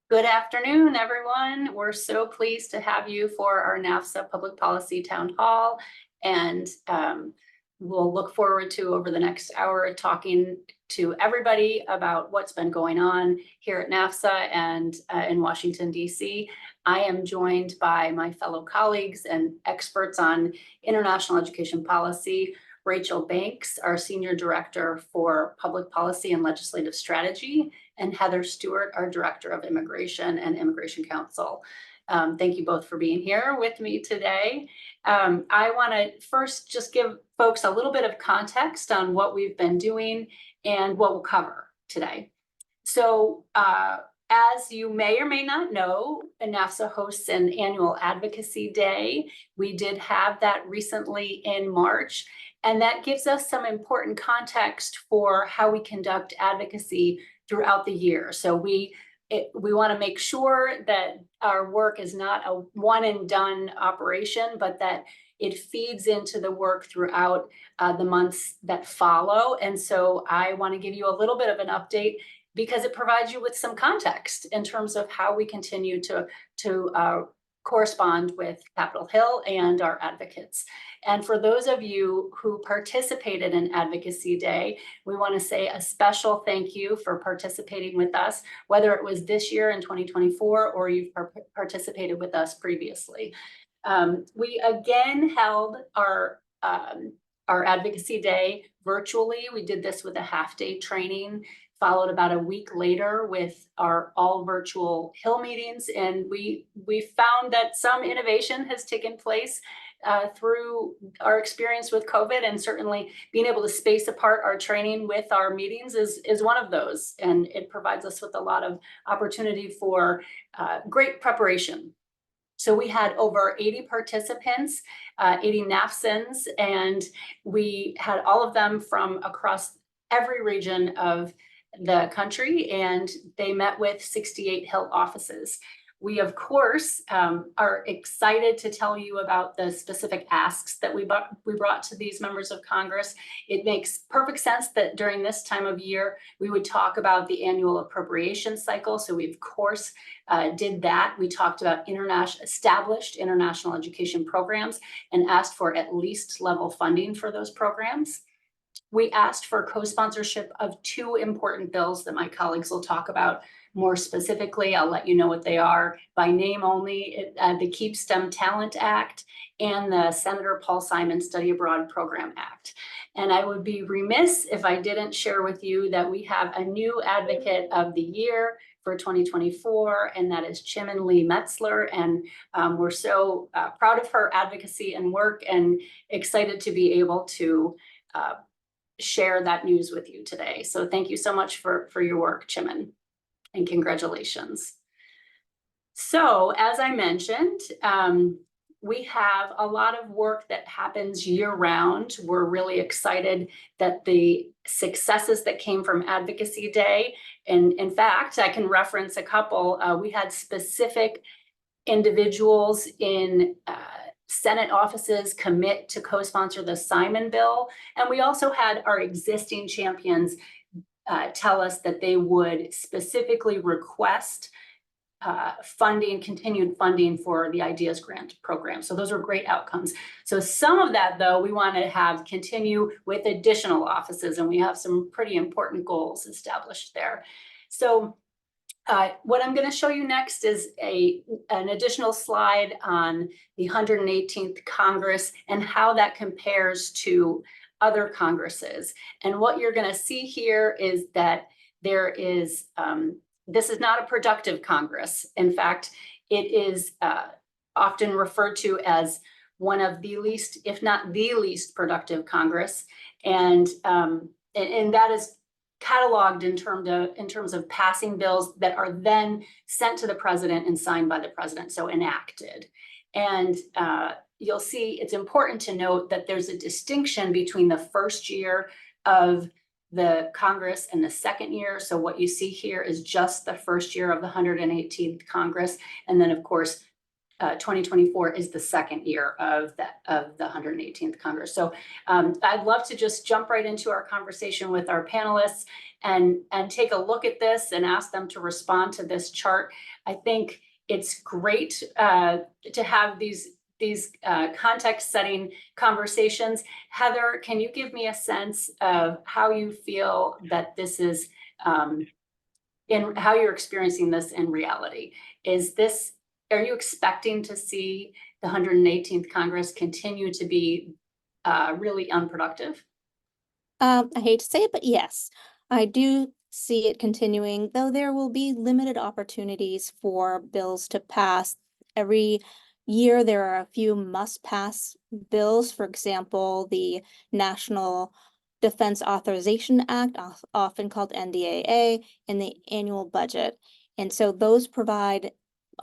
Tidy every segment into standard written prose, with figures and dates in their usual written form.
Good afternoon, everyone. We're so pleased to have you for our NAFSA Public Policy Town Hall. And we'll look forward to, over the next hour, talking to everybody about what's been going on here at NAFSA and in Washington, D.C. I am joined by my fellow colleagues and experts on international education policy. Rachel Banks, our Senior Director for Public Policy and Legislative Strategy, and Heather Stewart, our Director of Immigration and Immigration Counsel. Thank you both for being here with me today. I want to first just give folks a little bit of context on what we've been doing and what we'll cover today. So as you may or may not know, NAFSA hosts an annual advocacy day. We did have that recently in March, and that gives us some important context for how we conduct advocacy throughout the year. So we want to make sure that our work is not a one and done operation, but that it feeds into the work throughout the months that follow. And so I want to give you a little bit of an update because it provides you with some context in terms of how we continue to correspond with Capitol Hill and our advocates. And for those of you who participated in Advocacy Day, we want to say a special thank you for participating with us, whether it was this year in 2024 or you've participated with us previously. We again held our Advocacy Day virtually. We did this with a half-day training, followed about a week later with our all virtual Hill meetings. And we found that some innovation has taken place through our experience with COVID, and certainly being able to space apart our training with our meetings is one of those. And it provides us with a lot of opportunity for great preparation. So we had over 80 participants, 80 NAFSANs, and we had all of them from across every region of the country, and they met with 68 Hill offices. We, of course, are excited to tell you about the specific asks that we brought to these members of Congress. It makes perfect sense that during this time of year, we would talk about the annual appropriation cycle. So we, of course, did that. We talked about established international education programs and asked for at least level funding for those programs. We asked for co-sponsorship of two important bills that my colleagues will talk about more specifically. I'll let you know what they are by name only, the Keep STEM Talent Act and the Senator Paul Simon Study Abroad Program Act. And I would be remiss if I didn't share with you that we have a new Advocate of the Year for 2024, and that is Chimmen Lee Metzler. And we're so proud of her advocacy and work and excited to be able to share that news with you today. So thank you so much for your work, Chimmen, and congratulations. So as I mentioned, we have a lot of work that happens year round. We're really excited that the successes that came from Advocacy Day, and in fact, I can reference a couple. We had specific individuals in Senate offices commit to co-sponsor the Simon bill. And we also had our existing champions tell us that they would specifically request continued funding for the Ideas Grant program. So those are great outcomes. So some of that, though, we want to have continue with additional offices, and we have some pretty important goals established there. So what I'm going to show you next is an additional slide on the 118th Congress and how that compares to other Congresses. And what you're going to see here is that there is, this is not a productive Congress. In fact, it is often referred to as one of the least, if not the least productive Congress. And that is cataloged in terms of passing bills that are then sent to the president and signed by the president, so enacted. And you'll see it's important to note that there's a distinction between the first year of the Congress and the second year. So what you see here is just the first year of the 118th Congress. And then, of course, 2024 is the second year of the 118th Congress. So I'd love to just jump right into our conversation with our panelists and take a look at this and ask them to respond to this chart. I think it's great to have these context-setting conversations. Heather, can you give me a sense of how you feel that this is, in how you're experiencing this in reality? Are you expecting to see the 118th Congress continue to be really unproductive? I hate to say it, but yes, I do see it continuing, though there will be limited opportunities for bills to pass. Every year, there are a few must-pass bills. For example, the National Defense Authorization Act, often called NDAA, and the annual budget. And so those provide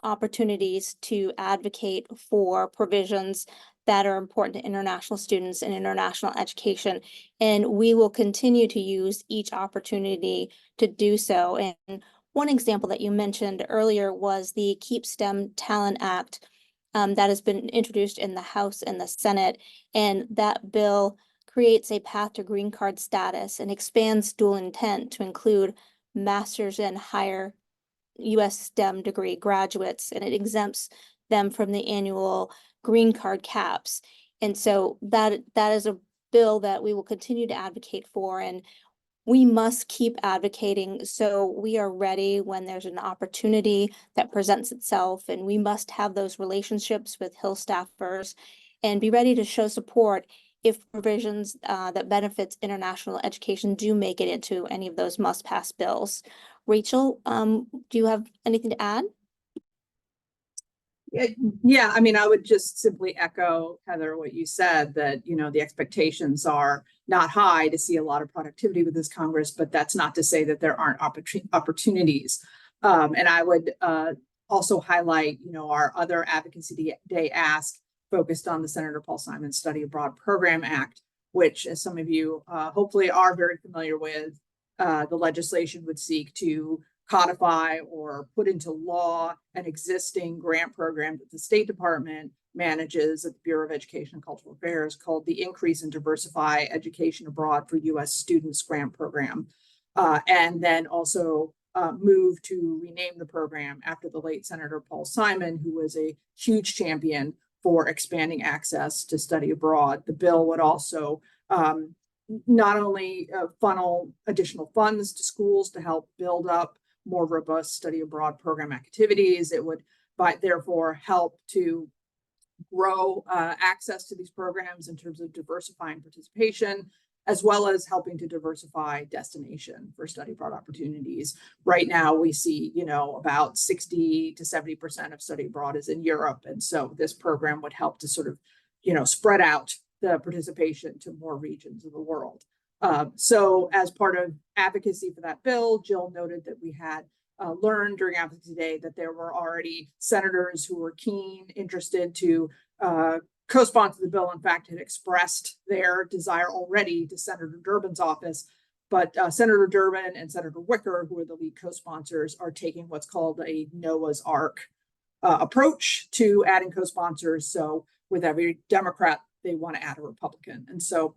opportunities to advocate for provisions that are important to international students and international education. And we will continue to use each opportunity to do so. And one example that you mentioned earlier was the Keep STEM Talent Act that has been introduced in the House and the Senate. And that bill creates a path to green card status and expands dual intent to include master's and higher U.S. STEM degree graduates, and it exempts them from the annual green card caps. And so that is a bill that we will continue to advocate for, and we must keep advocating so we are ready when there's an opportunity that presents itself, and we must have those relationships with Hill staffers and be ready to show support if provisions that benefits international education do make it into any of those must-pass bills. Rachel, do you have anything to add? Yeah, I mean, I would just simply echo, Heather, what you said, that, the expectations are not high to see a lot of productivity with this Congress, but that's not to say that there aren't opportunities. And I would also highlight, our other Advocacy Day ask focused on the Senator Paul Simon Study Abroad Program Act, which, as some of you hopefully are very familiar with, the legislation would seek to codify or put into law an existing grant program that the State Department manages at the Bureau of Education and Cultural Affairs called the Increase and Diversify Education Abroad for U.S. Students Grant Program, and then also move to rename the program after the late Senator Paul Simon, who was a huge champion for expanding access to study abroad. The bill would also not only funnel additional funds to schools to help build up more robust study abroad program activities, it would therefore help to grow access to these programs in terms of diversifying participation, as well as helping to diversify destination for study abroad opportunities. Right now, we see, about 60 to 70% of study abroad is in Europe. And so this program would help to sort of, spread out the participation to more regions of the world. So as part of advocacy for that bill, Jill noted that we had learned during Advocacy Day that there were already senators who were keen, interested to co-sponsor the bill. In fact, had expressed their desire already to Senator Durbin's office. But Senator Durbin and Senator Wicker, who are the lead co-sponsors, are taking what's called a Noah's Ark approach to adding co-sponsors. So with every Democrat, they want to add a Republican. And so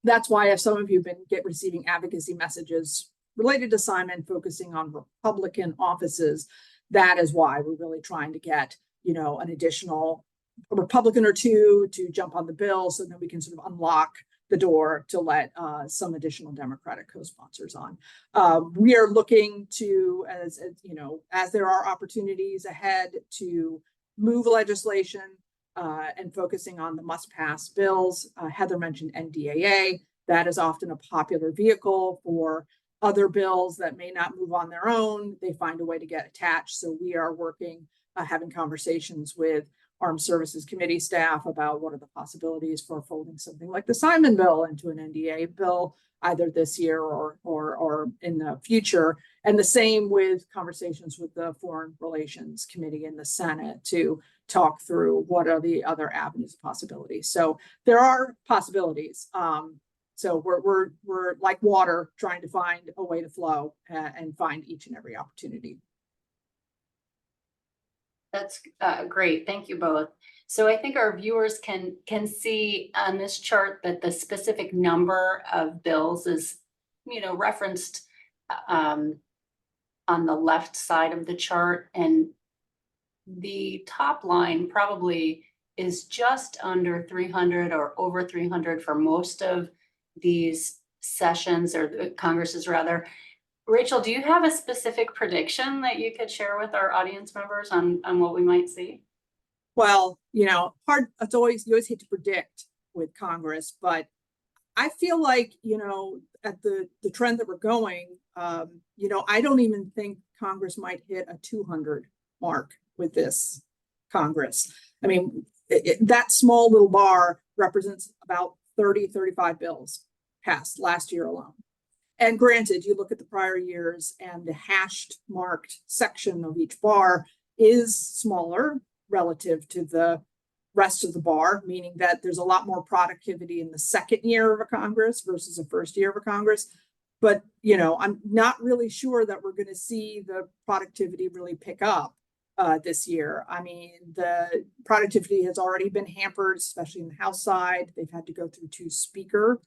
that's why, if some of you have been receiving advocacy messages related to Simon focusing on Republican offices, that is why we're really trying to get, an additional Republican or two to jump on the bill so that we can sort of unlock the door to let some additional Democratic co-sponsors on. We are looking to, as there are opportunities ahead, to move legislation and focusing on the must-pass bills. Heather mentioned NDAA. That is often a popular vehicle for other bills that may not move on their own. They find a way to get attached. So we are working, having conversations with Armed Services Committee staff about what are the possibilities for folding something like the Simon bill into an NDAA bill, either this year or in the future. And the same with conversations with the Foreign Relations Committee in the Senate to talk through what are the other avenues of possibility. So there are possibilities. So we're like water, trying to find a way to flow and find each and every opportunity. That's great. Thank you both. So I think our viewers can see on this chart that the specific number of bills is, referenced on the left side of the chart, and the top line probably is just under 300 or over 300 for most of these sessions, or the Congresses rather. Rachel, do you have a specific prediction that you could share with our audience members on what we might see? Well, hard. You always hate to predict with Congress, but I feel like, at the trend that we're going, I don't even think Congress might hit a 200 mark with this Congress. I mean, that small little bar represents about 35 bills passed last year alone. And granted, you look at the prior years and the hashed marked section of each bar is smaller relative to the rest of the bar, meaning that there's a lot more productivity in the second year of a Congress versus the first year of a Congress. But, I'm not really sure that we're going to see the productivity really pick up this year. I mean, the productivity has already been hampered, especially in the House side. They've had to go through 2 speaker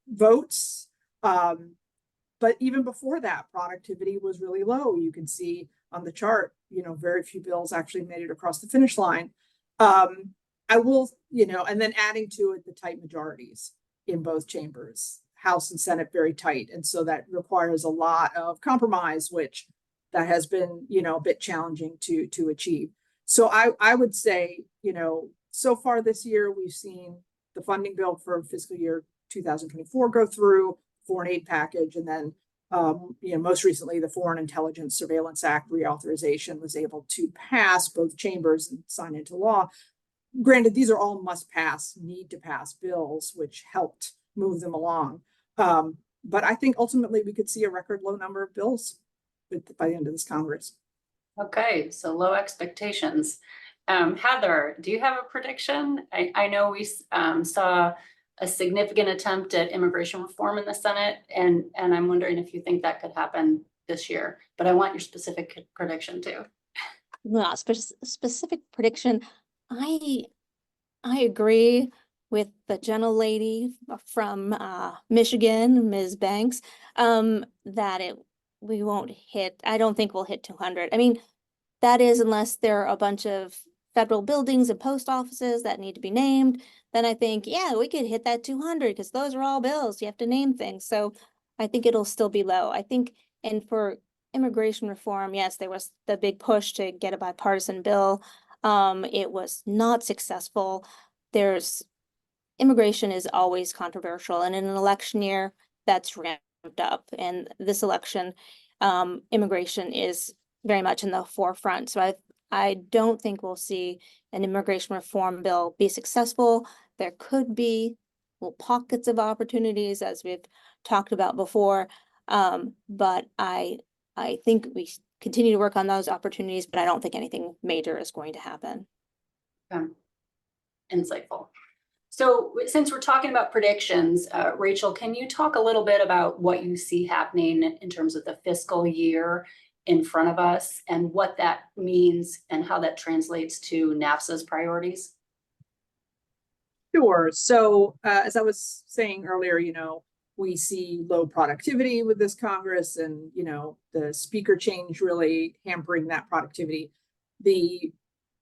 votes. But even before that, productivity was really low. You can see on the chart, very few bills actually made it across the finish line. I will, and then adding to it the tight majorities in both chambers, House and Senate, very tight. And so that requires a lot of compromise, which that has been, a bit challenging to achieve. So I would say, so far this year, we've seen the funding bill for fiscal year 2024 go through, foreign aid package, and then most recently the Foreign Intelligence Surveillance Act reauthorization was able to pass both chambers and sign into law. Granted, these are all must pass, need to pass bills, which helped move them along. But I think ultimately we could see a record low number of bills by the end of this Congress. Okay, so low expectations. Heather, do you have a prediction? I know we saw a significant attempt at immigration reform in the Senate, and I'm wondering if you think that could happen this year, but I want your specific prediction too. Well, specific prediction. I agree with the gentlelady from Michigan, Ms. Banks, that we won't hit. I don't think we'll hit 200. I mean, that is unless there are a bunch of federal buildings and post offices that need to be named. Then I think, yeah, we could hit that 200 because those are all bills. You have to name things. So I think it'll still be low. I think, and for immigration reform, yes, there was the big push to get a bipartisan bill. It was not successful. Immigration is always controversial, and in an election year, that's ramped up. And this election, immigration is very much in the forefront. So I don't think we'll see an immigration reform bill be successful. There could be little pockets of opportunities, as we've talked about before. But I think we continue to work on those opportunities, but I don't think anything major is going to happen. Insightful. So since we're talking about predictions, Rachel, can you talk a little bit about what you see happening in terms of the fiscal year in front of us and what that means and how that translates to NAFSA's priorities? Sure. So as I was saying earlier, we see low productivity with this Congress and, the speaker change really hampering that productivity. The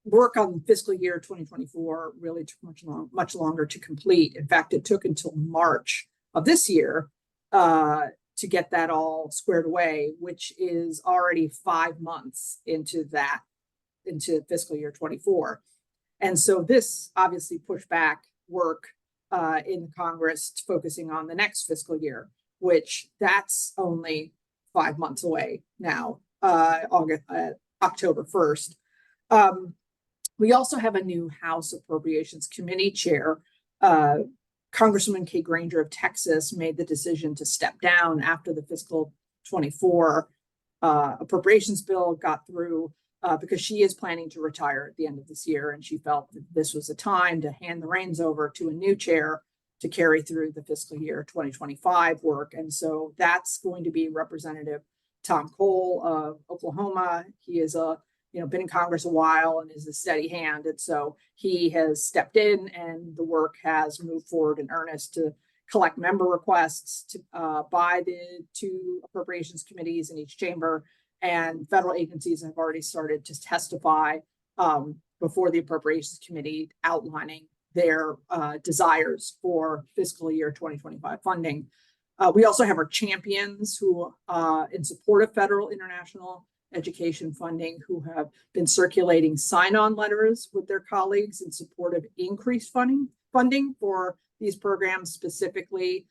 work on fiscal year 2024 really took much longer to complete. In fact, it took until March of this year to get that all squared away, which is already 5 months into fiscal year 24. And so this obviously pushed back work in Congress focusing on the next fiscal year, which that's only 5 months away now, October 1st. We also have a new House Appropriations Committee chair. Congresswoman Kay Granger of Texas made the decision to step down after the fiscal 24 appropriations bill got through because she is planning to retire at the end of this year. And she felt that this was a time to hand the reins over to a new chair to carry through the fiscal year 2025 work. And so that's going to be Representative Tom Cole of Oklahoma. He is a been in Congress a while and is a steady hand. And so he has stepped in, and the work has moved forward in earnest to collect member requests by the two appropriations committees in each chamber. And federal agencies have already started to testify before the appropriations committee, outlining their desires for fiscal year 2025 funding. We also have our champions who, in support of federal international education funding, who have been circulating sign-on letters with their colleagues in support of increased funding for these programs, specifically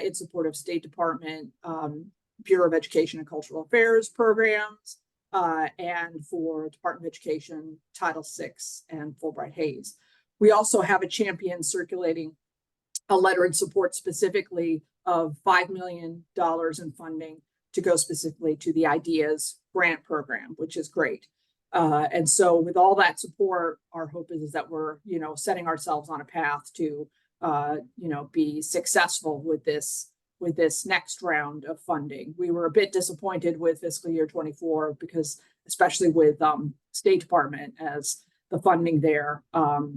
in support of State Department, Bureau of Education and Cultural Affairs programs, and for Department of Education, Title VI and Fulbright Hays. We also have a champion circulating a letter in support specifically of $5 million in funding to go specifically to the IDEAS grant program, which is great. And so with all that support, our hope is that we're, setting ourselves on a path to, be successful with this next round of funding. We were a bit disappointed with fiscal year 24 because, especially with State Department, as the funding there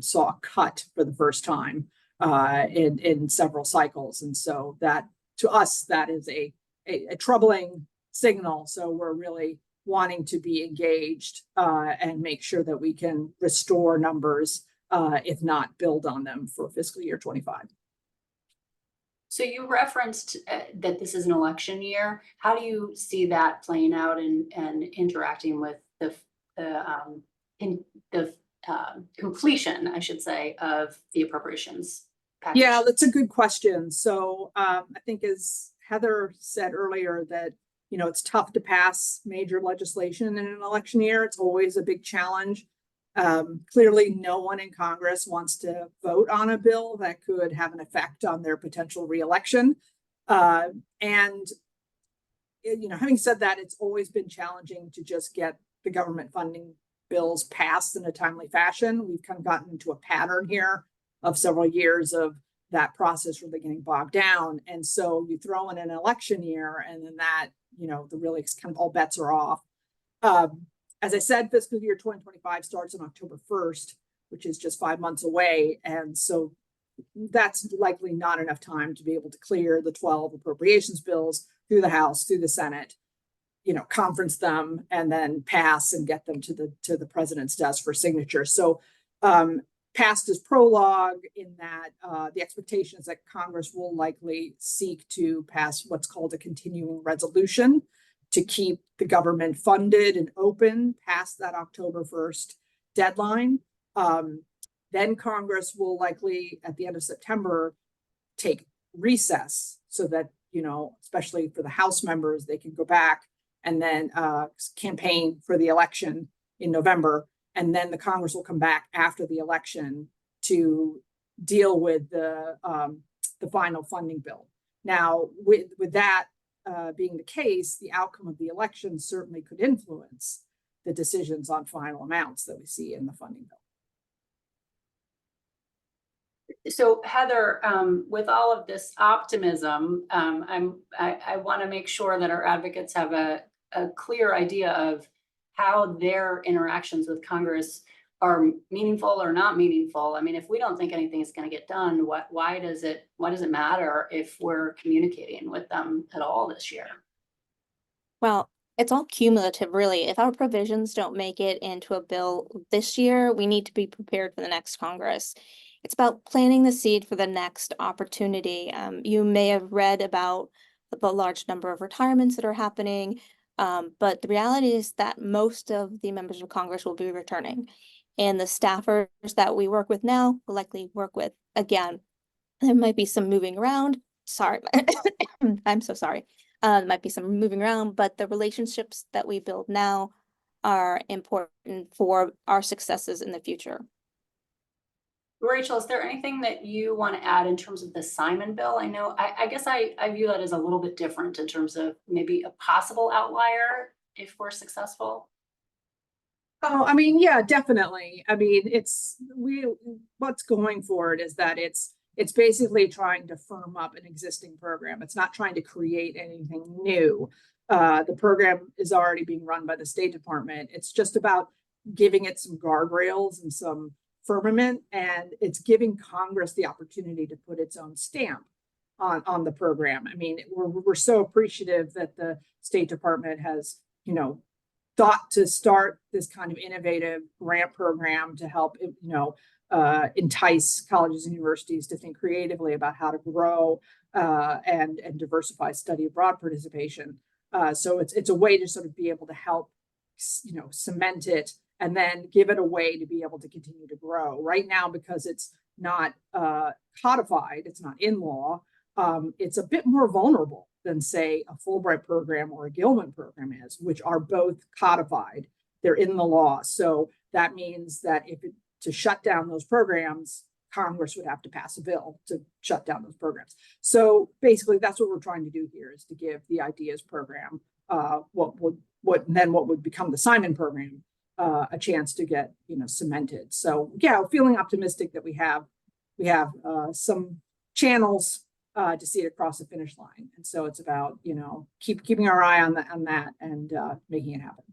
saw a cut for the first time in several cycles. And so that, to us, that is a troubling signal. So we're really wanting to be engaged and make sure that we can restore numbers, if not build on them, for fiscal year 25. So you referenced that this is an election year. How do you see that playing out and interacting with the completion, I should say, of the appropriations package? Yeah, that's a good question. So I think, as Heather said earlier, that it's tough to pass major legislation in an election year. It's always a big challenge. Clearly, no one in Congress wants to vote on a bill that could have an effect on their potential reelection. And having said that, it's always been challenging to just get the government funding bills passed in a timely fashion. We've kind of gotten into a pattern here of several years of that process really getting bogged down. And so you throw in an election year, and then that, the really kind of all bets are off. As I said, fiscal year 2025 starts on October 1st, which is just 5 months away. And so that's likely not enough time to be able to clear the 12 appropriations bills through the House, through the Senate, conference them, and then pass and get them to the president's desk for signature. So passed as prologue, in that the expectation is that Congress will likely seek to pass what's called a continuing resolution to keep the government funded and open past that October 1st deadline. Then Congress will likely, at the end of September, take recess so that, especially for the House members, they can go back and then campaign for the election in November. And then the Congress will come back after the election to deal with the final funding bill. Now, with that being the case, the outcome of the election certainly could influence the decisions on final amounts that we see in the funding bill. So Heather, with all of this optimism, I want to make sure that our advocates have a clear idea of how their interactions with Congress are meaningful or not meaningful. I mean, if we don't think anything is going to get done, why does it matter if we're communicating with them at all this year? Well, it's all cumulative, really. If our provisions don't make it into a bill this year, we need to be prepared for the next Congress. It's about planting the seed for the next opportunity. You may have read about the large number of retirements that are happening, but the reality is that most of the members of Congress will be returning. And the staffers that we work with now will likely work with again. There might be some moving around. Sorry, I'm so sorry. There might be some moving around, but the relationships that we build now are important for our successes in the future. Rachel, is there anything that you want to add in terms of the Simon bill? I know, I guess I view that as a little bit different in terms of maybe a possible outlier if we're successful. Oh, I mean, yeah, definitely. I mean, what's going for it is that it's basically trying to firm up an existing program. It's not trying to create anything new. The program is already being run by the State Department. It's just about giving it some guardrails and some firmament, and it's giving Congress the opportunity to put its own stamp on the program. I mean, we're so appreciative that the State Department has, you know, thought to start this kind of innovative grant program to help, you know, entice colleges and universities to think creatively about how to grow and diversify study abroad participation. So it's a way to sort of be able to help, you know, cement it and then give it a way to be able to continue to grow. Right now, because it's not codified, it's not in law, it's a bit more vulnerable than, say, a Fulbright program or a Gilman program is, which are both codified. They're in the law. So that means that to shut down those programs, Congress would have to pass a bill to shut down those programs. So basically, that's what we're trying to do here, is to give the IDEAS program, what would become the Simon program, a chance to get, you know, cemented. So yeah, feeling optimistic that we have some channels to see it across the finish line. And so it's about, you know, keeping our eye on that and making it happen.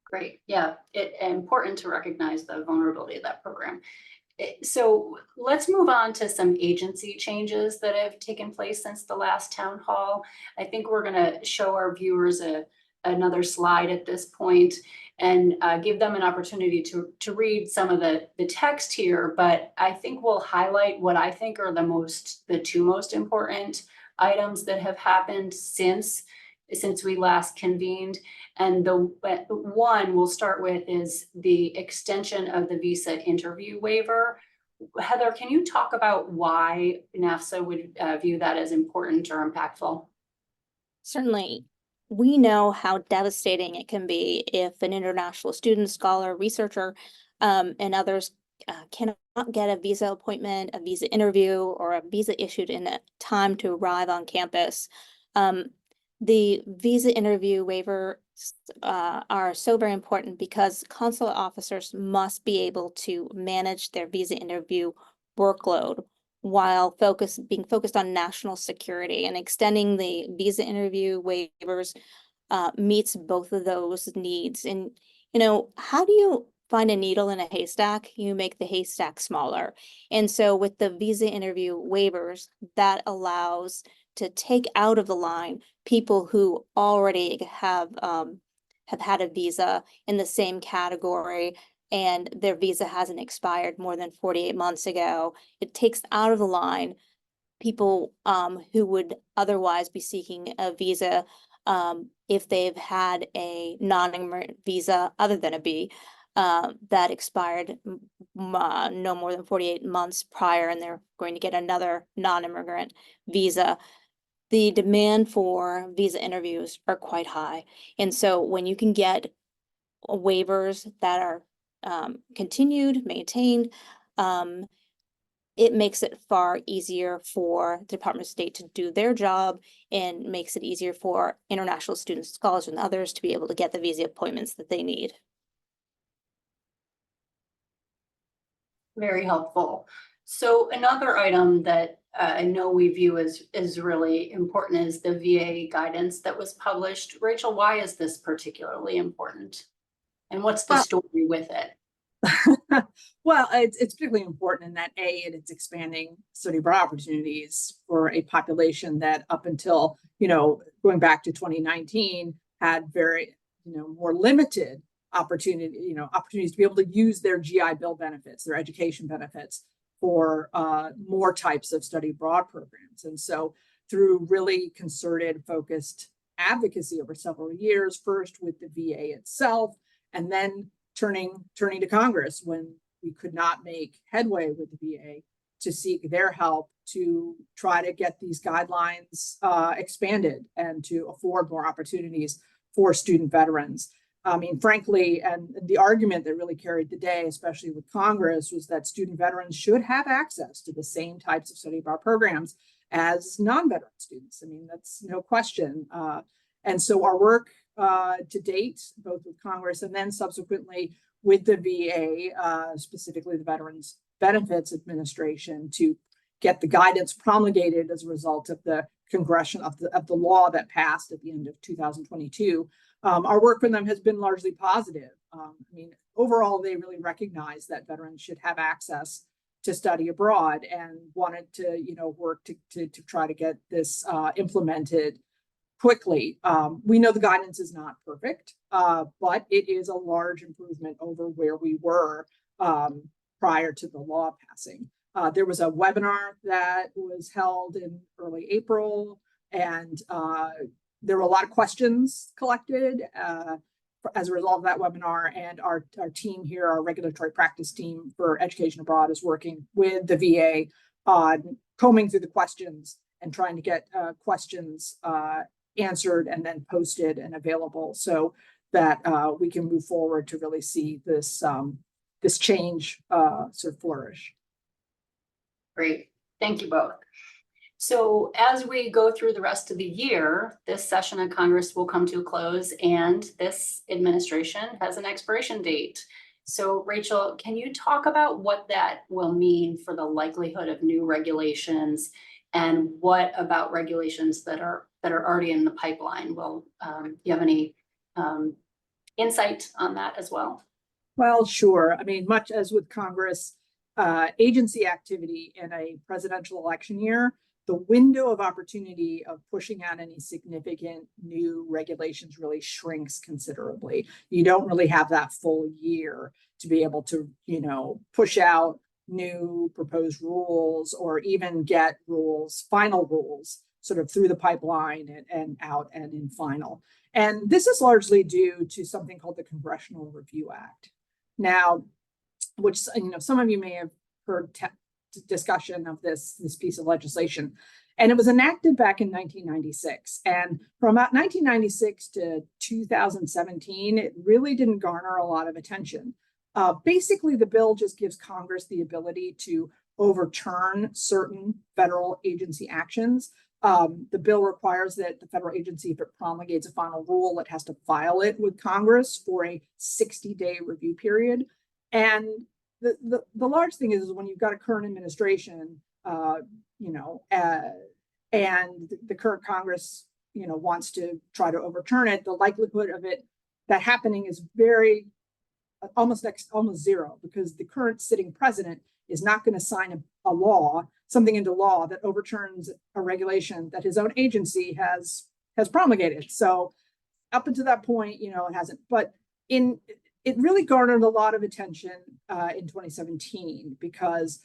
Great. Yeah, important to recognize the vulnerability of that program. So let's move on to some agency changes that have taken place since the last town hall. I think we're going to show our viewers another slide at this point and give them an opportunity to read some of the text here. But I think we'll highlight what I think are the two most important items that have happened since we last convened. And the one we'll start with is the extension of the visa interview waiver. Heather, can you talk about why NAFSA would view that as important or impactful? Certainly. We know how devastating it can be if an international student, scholar, researcher, and others cannot get a visa appointment, a visa interview, or a visa issued in time to arrive on campus. The visa interview waivers are so very important because consular officers must be able to manage their visa interview workload while being focused on national security, and extending the visa interview waivers meets both of those needs. And, you know, how do you find a needle in a haystack? You make the haystack smaller. And so with the visa interview waivers, that allows to take out of the line people who already have had a visa in the same category and their visa hasn't expired more than 48 months ago. It takes out of the line people who would otherwise be seeking a visa if they've had a non-immigrant visa other than a B that expired no more than 48 months prior, and they're going to get another non-immigrant visa. The demand for visa interviews are quite high. And so when you can get waivers that are continued, maintained, it makes it far easier for the Department of State to do their job, and makes it easier for international students, scholars, and others to be able to get the visa appointments that they need. Very helpful. So another item that I know we view as really important is the VA guidance that was published. Rachel, why is this particularly important? And what's the story with it? Well, it's particularly important in that it's expanding study abroad opportunities for a population that up until, you know, going back to 2019 had very, you know, more limited opportunities to be able to use their GI Bill benefits, their education benefits for more types of study abroad programs. And so through really concerted, focused advocacy over several years, first with the VA itself, and then turning to Congress when we could not make headway with the VA, to seek their help to try to get these guidelines expanded and to afford more opportunities for student veterans. I mean, frankly, and the argument that really carried the day, especially with Congress, was that student veterans should have access to the same types of study abroad programs as non-veteran students. I mean, that's no question. And so our work to date, both with Congress and then subsequently with the VA, specifically the Veterans Benefits Administration, to get the guidance promulgated as a result of the of the law that passed at the end of 2022. Our work with them has been largely positive. I mean, overall, they really recognize that veterans should have access to study abroad and wanted to, work to try to get this implemented quickly. We know the guidance is not perfect, but it is a large improvement over where we were prior to the law passing. There was a webinar that was held in early April, and there were a lot of questions collected as a result of that webinar. And our team here, our regulatory practice team for education abroad, is working with the VA on combing through the questions and trying to get questions answered and then posted and available so that we can move forward to really see this this change sort of flourish. Great, thank you both. So as we go through the rest of the year, this session of Congress will come to a close and this administration has an expiration date. So Rachel, can you talk about what that will mean for the likelihood of new regulations, and what about regulations that are already in the pipeline? Will you have any insight on that as well? Well, sure. I mean, much as with Congress, agency activity in a presidential election year, the window of opportunity of pushing out any significant new regulations really shrinks considerably. You don't really have that full year to be able to, push out new proposed rules or even get rules, final rules, sort of through the pipeline and out and in final. And this is largely due to something called the Congressional Review Act. Now, which, some of you may have heard discussion of this piece of legislation, and it was enacted back in 1996. And from about 1996 to 2017, it really didn't garner a lot of attention. Basically, the bill just gives Congress the ability to overturn certain federal agency actions. The bill requires that the federal agency, if it promulgates a final rule, it has to file it with Congress for a 60-day review period. And the large thing is when you've got a current administration, and the current Congress, wants to try to overturn it, the likelihood of that happening is almost zero, because the current sitting president is not going to sign something into law that overturns a regulation that his own agency has promulgated. So up until that point, it hasn't. But it really garnered a lot of attention in 2017, because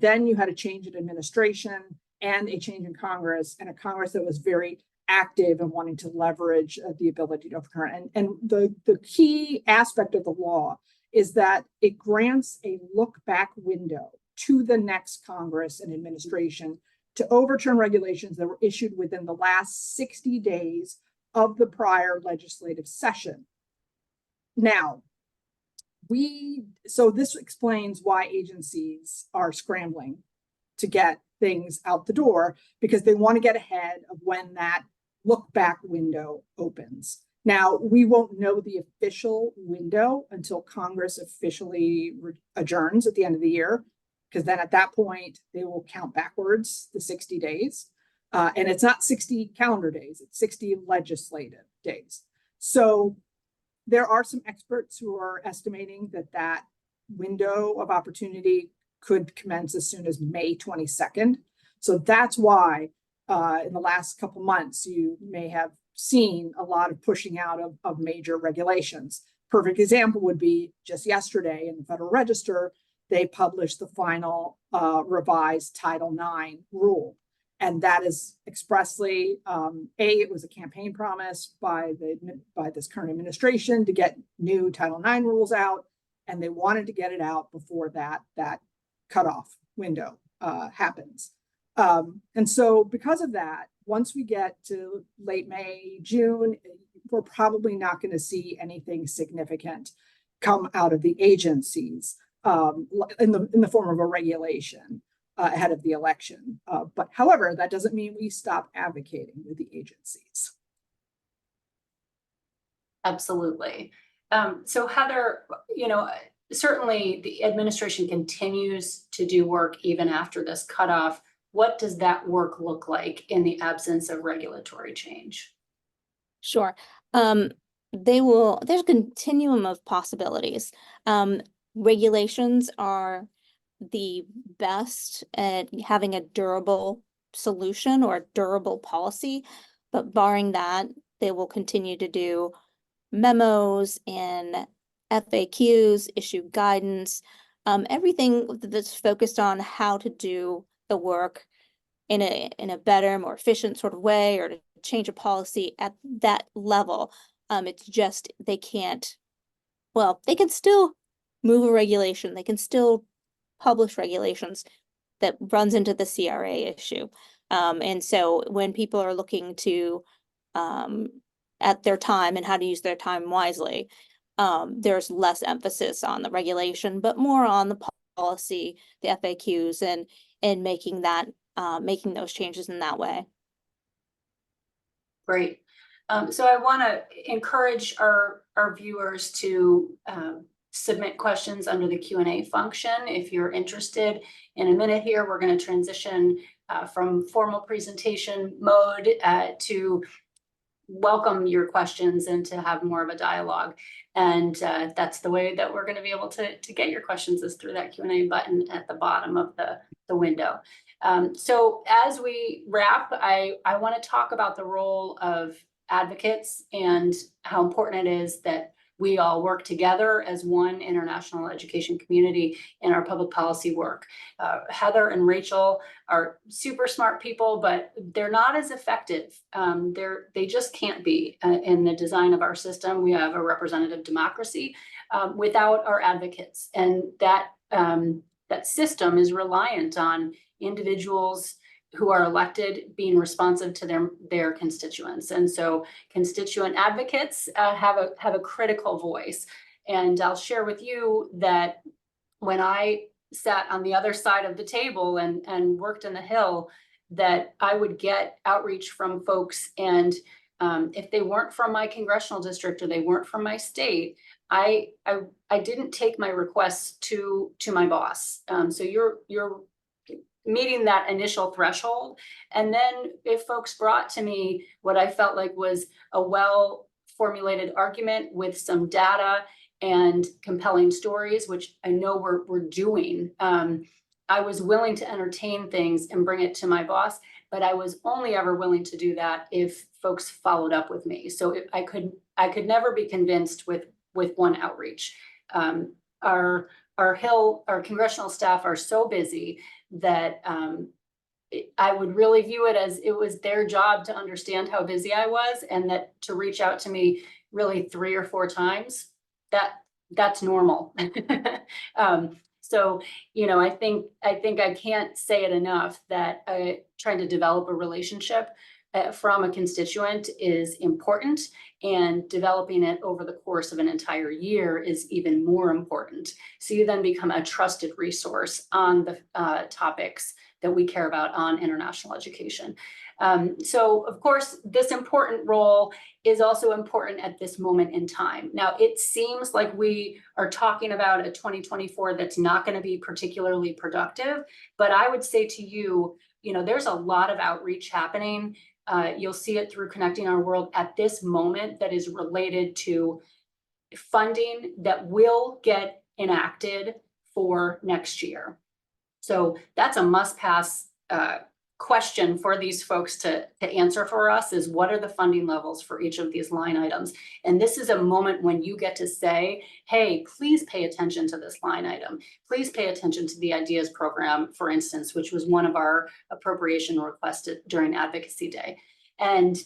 then you had a change in administration and a change in Congress, and a Congress that was very active and wanting to leverage the ability to overturn. And the key aspect of the law is that it grants a look back window to the next Congress and administration to overturn regulations that were issued within the last 60 days of the prior legislative session. Now, so this explains why agencies are scrambling to get things out the door, because they want to get ahead of when that look back window opens. Now, we won't know the official window until Congress officially adjourns at the end of the year, because then at that point, they will count backwards the 60 days. And it's not 60 calendar days, it's 60 legislative days. So there are some experts who are estimating that window of opportunity could commence as soon as May 22nd. So that's why in the last couple months, you may have seen a lot of pushing out of major regulations. Perfect example would be just yesterday in the Federal Register, they published the final revised Title IX rule. And that is expressly, it was a campaign promise by this current administration to get new Title IX rules out, and they wanted to get it out before that cutoff window happens. And so because of that, once we get to late May, June, we're probably not going to see anything significant come out of the agencies in the form of a regulation ahead of the election. But however, that doesn't mean we stop advocating with the agencies. Absolutely. So Heather, certainly the administration continues to do work even after this cutoff. What does that work look like in the absence of regulatory change? Sure. there's a continuum of possibilities. Regulations are the best at having a durable solution or a durable policy, but barring that, they will continue to do memos and FAQs, issue guidance, everything that's focused on how to do the work in a better, more efficient sort of way, or to change a policy at that level. It's just they can still move a regulation, they can still publish regulations that runs into the CRA issue. And so when people are looking to at their time and how to use their time wisely, there's less emphasis on the regulation, but more on the policy, the FAQs, and making those changes in that way. Great. So I want to encourage our viewers to submit questions under the Q&A function. If you're interested, in a minute here, we're going to transition from formal presentation mode to welcome your questions and to have more of a dialogue. And that's the way that we're going to be able to get your questions, is through that Q&A button at the bottom of the window. So as we wrap, I want to talk about the role of advocates and how important it is that we all work together as one international education community in our public policy work. Heather and Rachel are super smart people, but they're not as effective. They just can't be in the design of our system. We have a representative democracy without our advocates, and that system is reliant on individuals who are elected being responsive to their constituents. And so constituent advocates have a critical voice. And I'll share with you that when I sat on the other side of the table and worked in the Hill, that I would get outreach from folks, and if they weren't from my congressional district or they weren't from my state, I didn't take my requests to my boss. So you're meeting that initial threshold. And then if folks brought to me what I felt like was a well-formulated argument with some data and compelling stories, which I know we're doing, I was willing to entertain things and bring it to my boss, but I was only ever willing to do that if folks followed up with me. So I could never be convinced with one outreach. Our congressional staff are so busy that I would really view it as it was their job to understand how busy I was, and that to reach out to me really 3 or 4 times, that's normal. So, I think I can't say it enough that trying to develop a relationship from a constituent is important, and developing it over the course of an entire year is even more important. So you then become a trusted resource on the topics that we care about on international education. So of course, this important role is also important at this moment in time. Now, it seems like we are talking about a 2024 that's not going to be particularly productive, but I would say to you, there's a lot of outreach happening. You'll see it through Connecting Our World at this moment that is related to funding that will get enacted for next year. So that's a must-pass question for these folks to answer for us, is what are the funding levels for each of these line items? And this is a moment when you get to say, hey, please pay attention to this line item. Please pay attention to the IDEAS program, for instance, which was one of our appropriation requests during Advocacy Day. And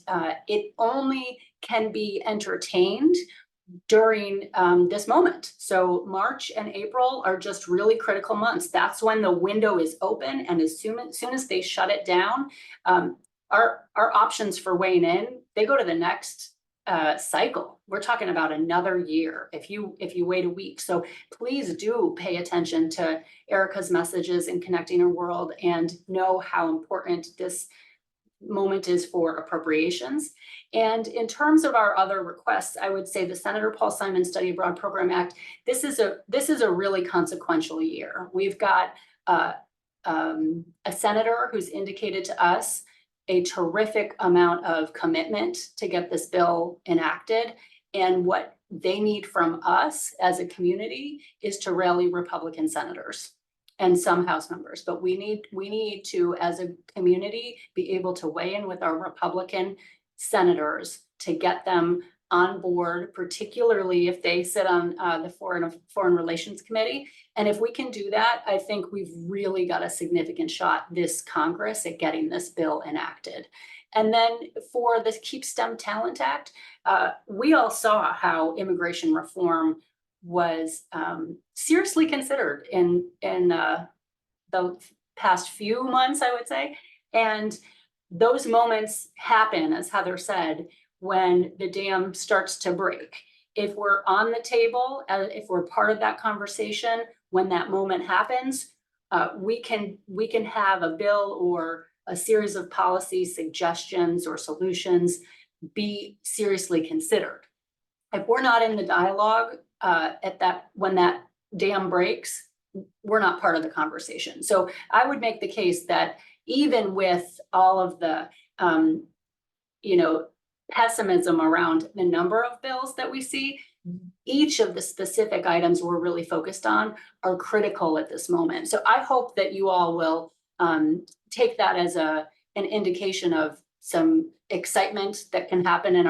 it only can be entertained during this moment. So March and April are just really critical months. That's when the window is open, and as soon as they shut it down, our options for weighing in, they go to the next cycle. We're talking about another year if you wait a week. So please do pay attention to Erica's messages in Connecting Our World, and know how important this moment is for appropriations. And in terms of our other requests, I would say the Senator Paul Simon Study Abroad Program Act, this is a really consequential year. We've got a senator who's indicated to us a terrific amount of commitment to get this bill enacted. And what they need from us as a community is to rally Republican senators and some House members. But we need to, as a community, be able to weigh in with our Republican senators to get them on board, particularly if they sit on the Foreign Relations Committee. And if we can do that, I think we've really got a significant shot this Congress at getting this bill enacted. And then for the Keep STEM Talent Act, we all saw how immigration reform was seriously considered in the past few months, I would say. And those moments happen, as Heather said, when the dam starts to break. If we're on the table, if we're part of that conversation, when that moment happens, we can have a bill or a series of policy suggestions or solutions be seriously considered. If we're not in the dialogue when that dam breaks, we're not part of the conversation. So I would make the case that even with all of the pessimism around the number of bills that we see, each of the specific items we're really focused on are critical at this moment. So I hope that you all will take that as an indication of some excitement that can happen in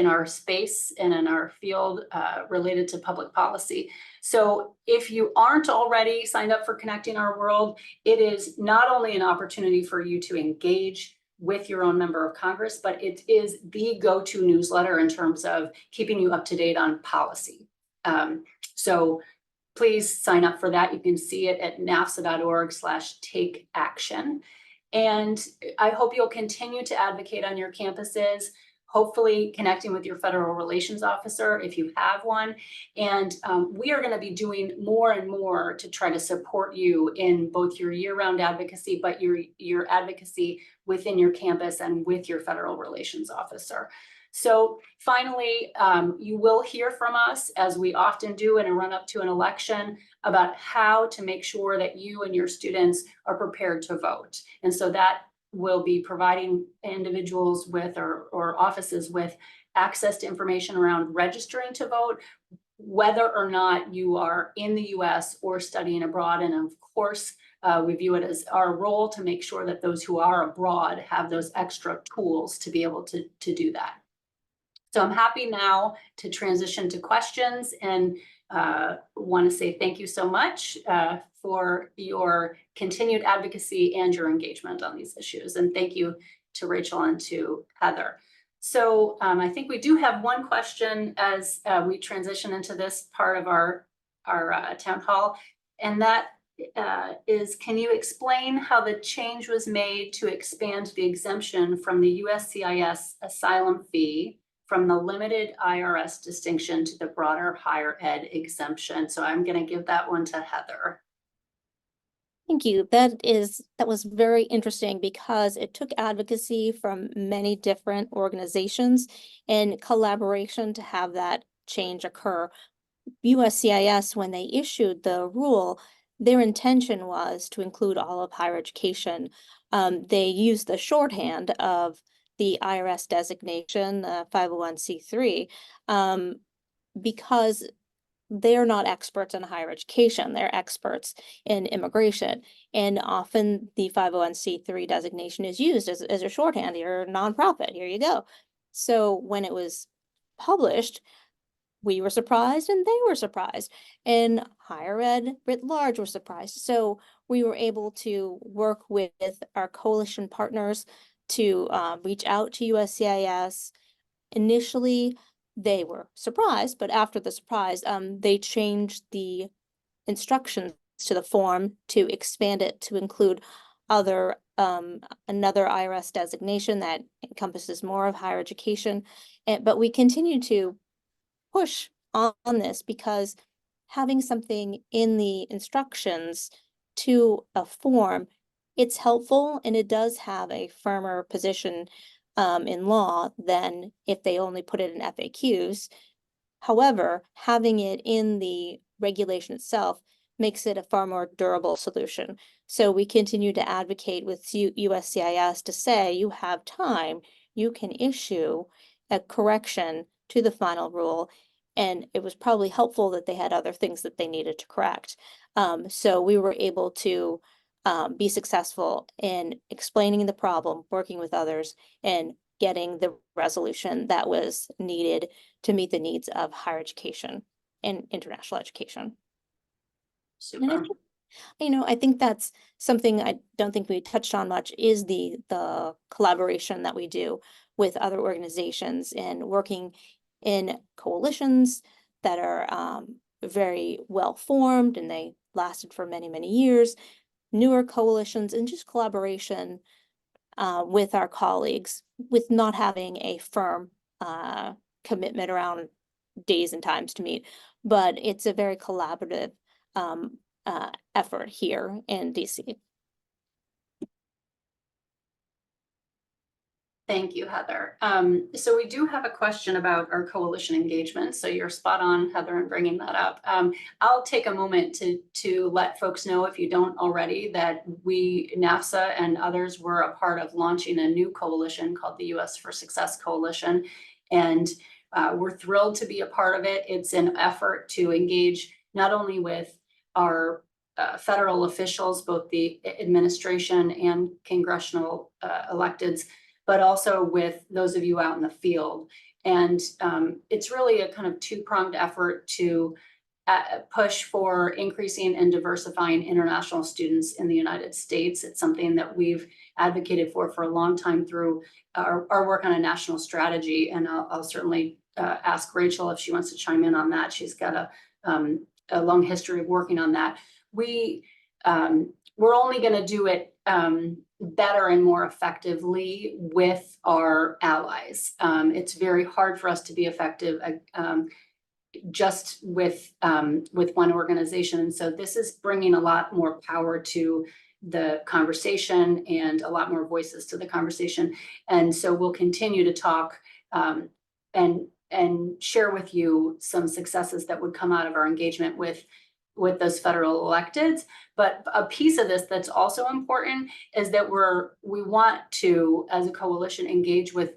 our space and in our field related to public policy. So if you aren't already signed up for Connecting Our World, it is not only an opportunity for you to engage with your own member of Congress, but it is the go-to newsletter in terms of keeping you up to date on policy. So please sign up for that. You can see it at nafsa.org/take-action. And I hope you'll continue to advocate on your campuses, hopefully connecting with your federal relations officer if you have one. And we are going to be doing more and more to try to support you in both your year-round advocacy, but your advocacy within your campus and with your federal relations officer. So finally, you will hear from us, as we often do in a run-up to an election, about how to make sure that you and your students are prepared to vote. And so that will be providing individuals with or offices with access to information around registering to vote, whether or not you are in the US or studying abroad. And of course, we view it as our role to make sure that those who are abroad have those extra tools to be able to do that. So I'm happy now to transition to questions and want to say thank you so much for your continued advocacy and your engagement on these issues. And thank you to Rachel and to Heather. So I think we do have one question as we transition into this part of our town hall. And that is, can you explain how the change was made to expand the exemption from the USCIS asylum fee from the limited IRS distinction to the broader higher ed exemption? So I'm going to give that one to Heather. Thank you. That was very interesting because it took advocacy from many different organizations and collaboration to have that change occur. USCIS, when they issued the rule, their intention was to include all of higher education. They used the shorthand of the IRS designation, 501c3, because they're not experts in higher education, they're experts in immigration. And often the 501c3 designation is used as a shorthand. You're a nonprofit, here you go. So when it was published, we were surprised and they were surprised, and higher ed writ large were surprised. So we were able to work with our coalition partners to reach out to USCIS. Initially, they were surprised, but after the surprise, they changed the instructions to the form to expand it to include another IRS designation that encompasses more of higher education. But we continue to push on this because having something in the instructions to a form, it's helpful and it does have a firmer position in law than if they only put it in FAQs. However, having it in the regulation itself makes it a far more durable solution. So we continue to advocate with USCIS to say, you have time, you can issue a correction to the final rule. And it was probably helpful that they had other things that they needed to correct. So we were able to be successful in explaining the problem, working with others, and getting the resolution that was needed to meet the needs of higher education and international education. And I Super. think, I think that's something I don't think we touched on much is the collaboration that we do with other organizations and working in coalitions that are very well formed, and they lasted for many, many years, newer coalitions, and just collaboration with our colleagues, with not having a firm commitment around days and times to meet, but it's a very collaborative effort here in DC. Thank you, Heather. So we do have a question about our coalition engagement. So you're spot on, Heather, in bringing that up. I'll take a moment to let folks know, if you don't already, that we, NAFSA and others, were a part of launching a new coalition called the US for Success Coalition. And we're thrilled to be a part of it. It's an effort to engage not only with our federal officials, both the administration and congressional electeds, but also with those of you out in the field. And it's really a kind of two-pronged effort to push for increasing and diversifying international students in the United States. It's something that we've advocated for a long time through our work on a national strategy. And I'll certainly ask Rachel if she wants to chime in on that. She's got a long history of working on that. We're only going to do it better and more effectively with our allies. It's very hard for us to be effective just with one organization. And so this is bringing a lot more power to the conversation and a lot more voices to the conversation. And so we'll continue to talk and share with you some successes that would come out of our engagement with those federal electeds. But a piece of this that's also important is that we want to, as a coalition, engage with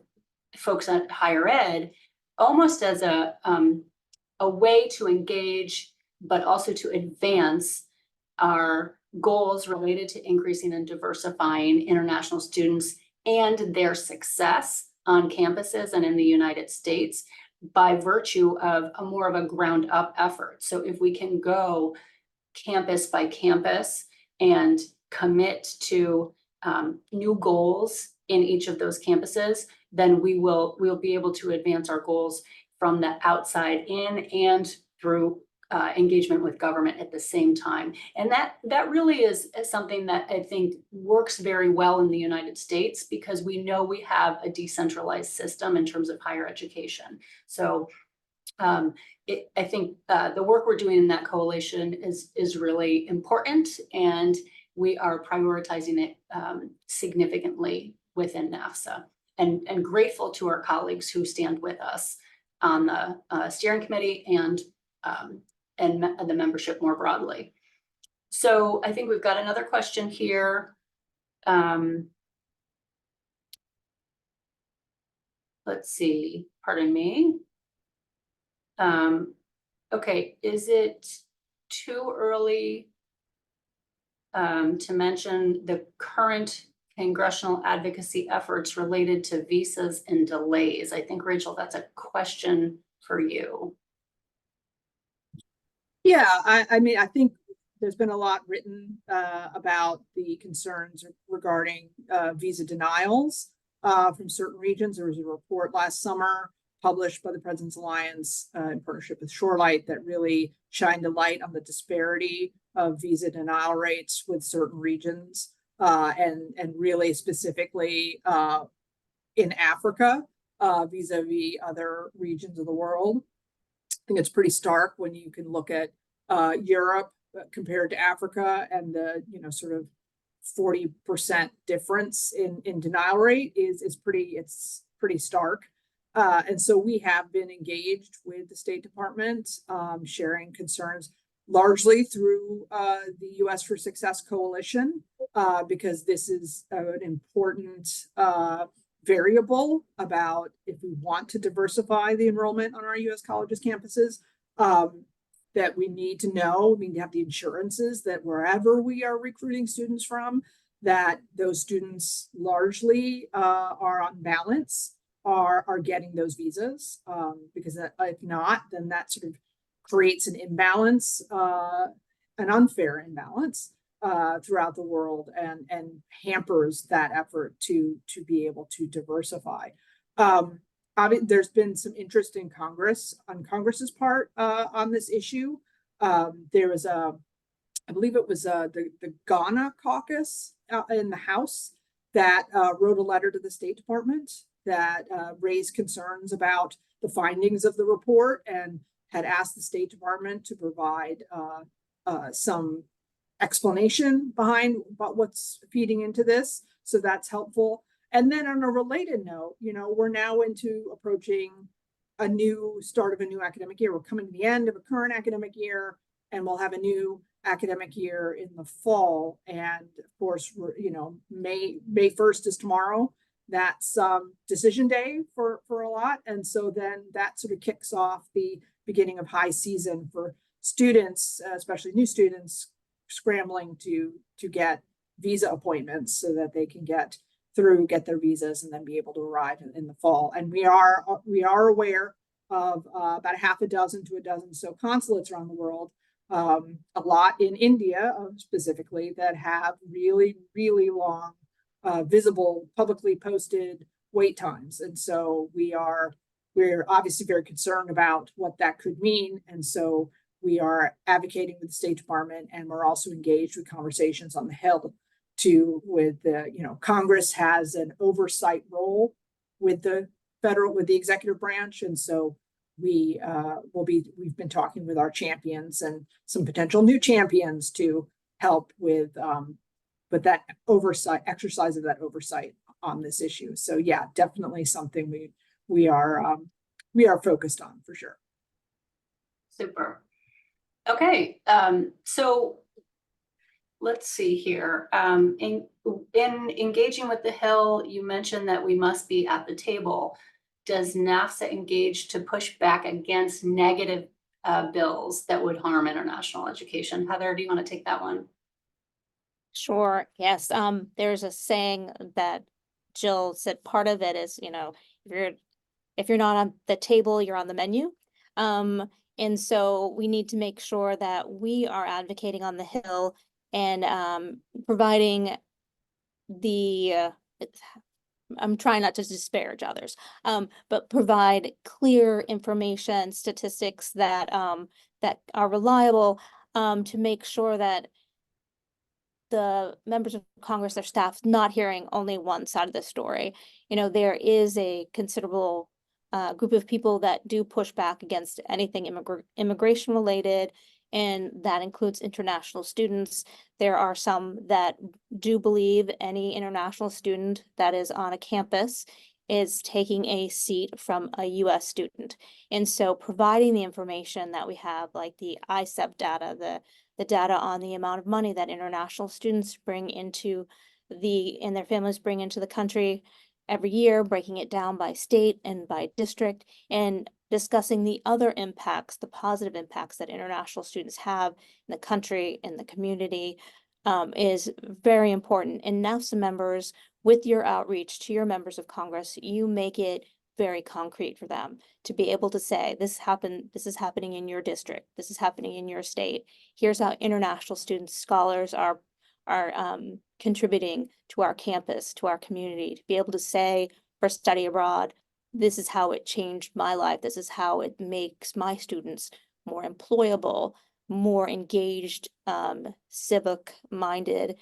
folks at higher ed, almost as a way to engage, but also to advance our goals related to increasing and diversifying international students and their success on campuses and in the United States, by virtue of more of a ground up effort. So if we can go campus by campus and commit to new goals in each of those campuses, then we'll be able to advance our goals from the outside in and through engagement with government at the same time. And that really is something that I think works very well in the United States, because we know we have a decentralized system in terms of higher education. So I think the work we're doing in that coalition is really important, and we are prioritizing it significantly within NAFSA, and grateful to our colleagues who stand with us on the steering committee and the membership more broadly. So I think we've got another question here. Let's see, pardon me. Okay, is it too early to mention the current congressional advocacy efforts related to visas and delays? I think, Rachel, that's a question for you. Yeah, I mean, I think there's been a lot written about the concerns regarding visa denials from certain regions. There was a report last summer published by the President's Alliance in partnership with Shorelight that really shined a light on the disparity of visa denial rates with certain regions, and really specifically in Africa vis-a-vis other regions of the world. I think it's pretty stark when you can look at Europe compared to Africa, and the sort of 40% difference in denial rate is pretty stark. And so we have been engaged with the State Department, sharing concerns largely through the US for Success Coalition, because this is an important variable about if we want to diversify the enrollment on our US colleges campuses, that we need to know, we need to have the assurances that wherever we are recruiting students from, that those students largely are on balance, are getting those visas, because if not, then that sort of creates an imbalance, an unfair imbalance throughout the world, and hampers that effort to be able to diversify. There's been some interest in Congress's part on this issue. There was I believe it was the Ghana caucus in the House that wrote a letter to the State Department that raised concerns about the findings of the report, and had asked the State Department to provide some explanation behind about what's feeding into this. So that's helpful. And then on a related note, we're now approaching a new start of a new academic year. We're coming to the end of a current academic year, and we'll have a new academic year in the fall. And of course, May 1st is tomorrow. That's decision day for a lot. And so then that sort of kicks off the beginning of high season for students, especially new students, scrambling to get visa appointments so that they can get their visas and then be able to arrive in the fall. And we are aware of about a half a dozen to a dozen so consulates around the world, a lot in India specifically, that have really, really long visible, publicly posted wait times. And so we're obviously very concerned about what that could mean. And so we are advocating with the State Department, and we're also engaged with conversations on the Hill Congress has an oversight role with the executive branch. And so we've been talking with our champions and some potential new champions to help with that oversight, exercise of that oversight on this issue. So yeah, definitely something we are focused on for sure. Super. Okay, so let's see here. In engaging with the Hill, you mentioned that we must be at the table. Does NAFSA engage to push back against negative bills that would harm international education? Heather, do you want to take that one? Sure. Yes. There's a saying that Jill said, part of it is, if you're not on the table, you're on the menu. And so we need to make sure that we are advocating on the Hill and providing I'm trying not to disparage others, but provide clear information, statistics that are reliable, to make sure that the members of Congress, their staff, not hearing only one side of the story. There is a considerable group of people that do push back against anything immigration related, and that includes international students. There are some that do believe any international student that is on a campus is taking a seat from a US student. And so providing the information that we have, like the ICEP data, the data on the amount of money that international students bring into and their families bring into the country every year, breaking it down by state and by district, and discussing the other impacts, the positive impacts that international students have in the country, in the community, is very important. And NAFSA members, with your outreach to your members of Congress, you make it very concrete for them to be able to say, this is happening in your district, this is happening in your state. Here's how international students, scholars are contributing to our campus, to our community, to be able to say for study abroad, this is how it changed my life. This is how it makes my students more employable, more engaged, civic-minded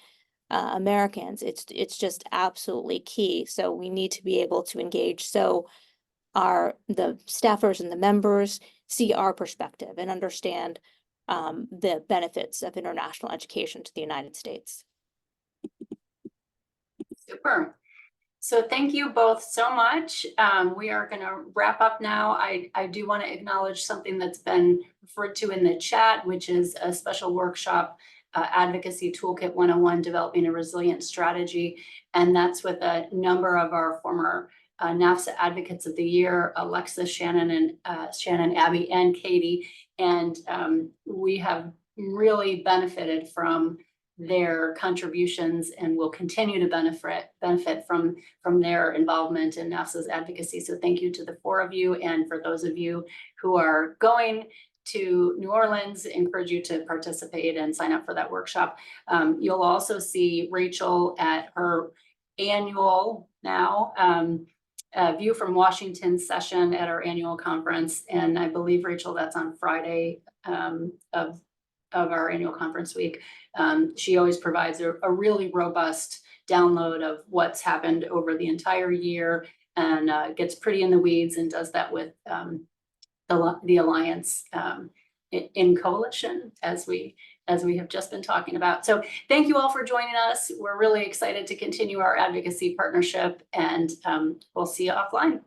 Americans. It's just absolutely key. So we need to be able to engage. So the staffers and the members see our perspective and understand the benefits of international education to the United States. Super. So thank you both so much. We are going to wrap up now. I do want to acknowledge something that's been referred to in the chat, which is a special workshop Advocacy Toolkit 101, Developing a Resilient Strategy. And that's with a number of our former NAFSA Advocates of the Year, Alexa, Shannon, Abby, and Katie. And we have really benefited from their contributions and will continue to benefit from their involvement in NAFSA's advocacy. So thank you to the 4 of you. And for those of you who are going to New Orleans, encourage you to participate and sign up for that workshop. You'll also see Rachel at her annual View from Washington session at our annual conference. And I believe, Rachel, that's on Friday of our annual conference week. She always provides a really robust download of what's happened over the entire year, and gets pretty in the weeds and does that with the Alliance in coalition, as we have just been talking about. So thank you all for joining us. We're really excited to continue our advocacy partnership, and we'll see you offline.